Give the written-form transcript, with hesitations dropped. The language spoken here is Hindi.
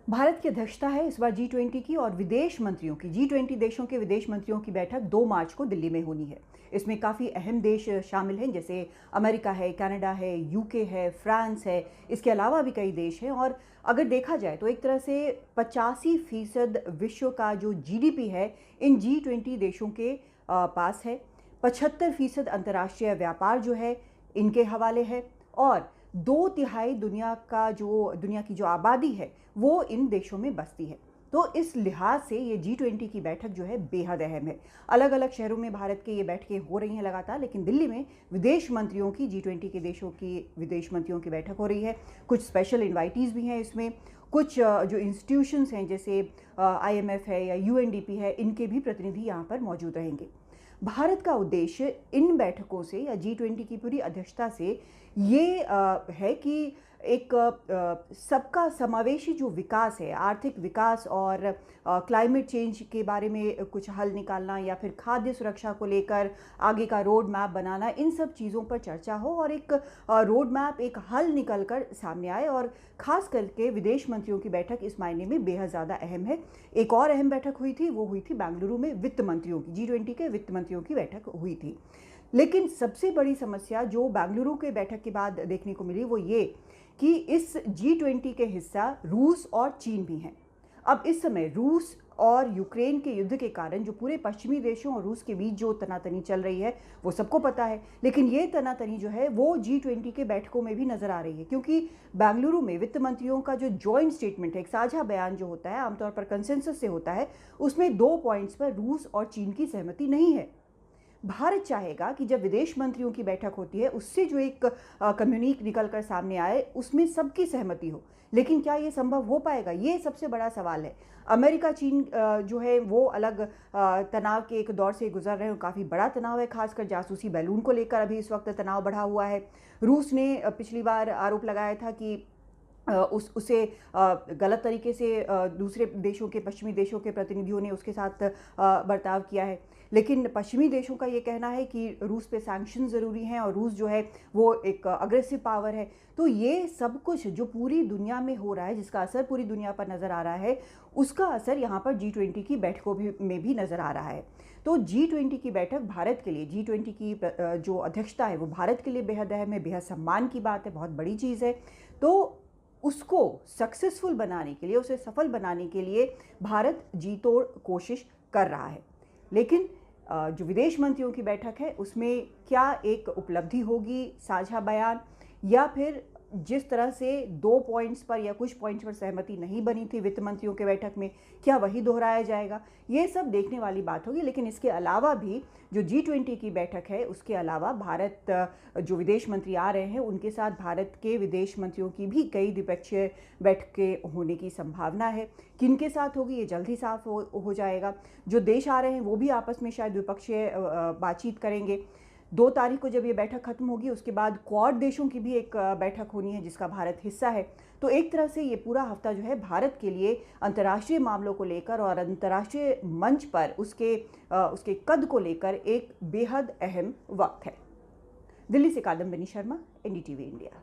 भारत की अध्यक्षता है इस बार G20 की और विदेश मंत्रियों की G20 देशों के विदेश मंत्रियों की बैठक 2 मार्च को दिल्ली में होनी है। इसमें काफ़ी अहम देश शामिल हैं, जैसे अमेरिका है, कनाडा है, यूके है, फ्रांस है। इसके अलावा भी कई देश हैं और अगर देखा जाए तो एक तरह से 85% विश्व का जो GDP है इन G20 देशों के पास है। 75% अंतर्राष्ट्रीय व्यापार जो है इनके हवाले है और 2/3 दुनिया की जो आबादी है वो इन देशों में बसती है। तो इस लिहाज से ये G20 की बैठक जो है बेहद अहम है। अलग अलग शहरों में भारत के ये बैठकें हो रही हैं लगातार, लेकिन दिल्ली में विदेश मंत्रियों की G20 के देशों की विदेश मंत्रियों की बैठक हो रही है। कुछ स्पेशल इन्वाइटीज़ भी हैं इसमें। कुछ जो इंस्टीट्यूशंस हैं जैसे IMF है या UNDP है, इनके भी प्रतिनिधि यहाँ पर मौजूद रहेंगे। भारत का उद्देश्य इन बैठकों से या G20 की पूरी अध्यक्षता से ये है कि एक सबका समावेशी जो विकास है, आर्थिक विकास और क्लाइमेट चेंज के बारे में कुछ हल निकालना या फिर खाद्य सुरक्षा को लेकर आगे का रोड मैप बनाना, इन सब चीज़ों पर चर्चा हो और एक रोड मैप, एक हल निकल कर सामने आए। और ख़ास करके विदेश मंत्रियों की बैठक इस मायने में बेहद ज़्यादा अहम है। एक और अहम बैठक हुई थी, वो हुई थी बेंगलुरु में वित्त मंत्रियों की, G20 के वित्त मंत्रियों की बैठक हुई थी। लेकिन सबसे बड़ी समस्या जो बेंगलुरु के बैठक के बाद देखने को मिली वो ये कि इस G20 के हिस्सा रूस और चीन भी हैं। अब इस समय रूस और यूक्रेन के युद्ध के कारण जो पूरे पश्चिमी देशों और रूस के बीच जो तनातनी चल रही है वो सबको पता है, लेकिन ये तनातनी जो है वो G20 के बैठकों में भी नज़र आ रही है, क्योंकि बेंगलुरु में वित्त मंत्रियों का जो जॉइंट स्टेटमेंट है, एक साझा बयान जो होता है, आमतौर पर कंसेंसस से होता है, उसमें 2 पॉइंट्स पर रूस और चीन की सहमति नहीं है। भारत चाहेगा कि जब विदेश मंत्रियों की बैठक होती है उससे जो एक कम्युनिक निकल कर सामने आए उसमें सबकी सहमति हो, लेकिन क्या ये संभव हो पाएगा, ये सबसे बड़ा सवाल है। अमेरिका चीन जो है वो अलग तनाव के एक दौर से गुजर रहे हैं, काफ़ी बड़ा तनाव है, खासकर जासूसी बैलून को लेकर अभी इस वक्त तनाव बढ़ा हुआ है। रूस ने पिछली बार आरोप लगाया था कि उसे गलत तरीके से दूसरे देशों के, पश्चिमी देशों के प्रतिनिधियों ने उसके साथ बर्ताव किया है। लेकिन पश्चिमी देशों का ये कहना है कि रूस पे सैंक्शन ज़रूरी हैं और रूस जो है वो एक अग्रेसिव पावर है। तो ये सब कुछ जो पूरी दुनिया में हो रहा है, जिसका असर पूरी दुनिया पर नज़र आ रहा है, उसका असर यहाँ पर G20 की बैठकों में भी नज़र आ रहा है। तो G20 की बैठक भारत के लिए, G20 की जो अध्यक्षता है वो भारत के लिए बेहद अहम है, बेहद सम्मान की बात है, बहुत बड़ी चीज़ है। तो उसको सक्सेसफुल बनाने के लिए, उसे सफल बनाने के लिए भारत जी तोड़ कोशिश कर रहा है। लेकिन जो विदेश मंत्रियों की बैठक है उसमें क्या एक उपलब्धि होगी, साझा बयान, या फिर जिस तरह से 2 पॉइंट्स पर या कुछ पॉइंट्स पर सहमति नहीं बनी थी वित्त मंत्रियों के बैठक में, क्या वही दोहराया जाएगा, ये सब देखने वाली बात होगी। लेकिन इसके अलावा भी जो G20 की बैठक है उसके अलावा भारत जो विदेश मंत्री आ रहे हैं उनके साथ भारत के विदेश मंत्रियों की भी कई द्विपक्षीय बैठकें होने की संभावना है। किनके साथ होगी ये जल्द ही साफ हो जाएगा। जो देश आ रहे हैं वो भी आपस में शायद द्विपक्षीय बातचीत करेंगे। 2 तारीख को जब ये बैठक खत्म होगी उसके बाद क्वाड देशों की भी एक बैठक होनी है जिसका भारत हिस्सा है। तो एक तरह से ये पूरा हफ्ता जो है भारत के लिए अंतर्राष्ट्रीय मामलों को लेकर और अंतर्राष्ट्रीय मंच पर उसके कद को लेकर एक बेहद अहम वक्त है। दिल्ली से कादम्बिनी शर्मा, NDTV इंडिया।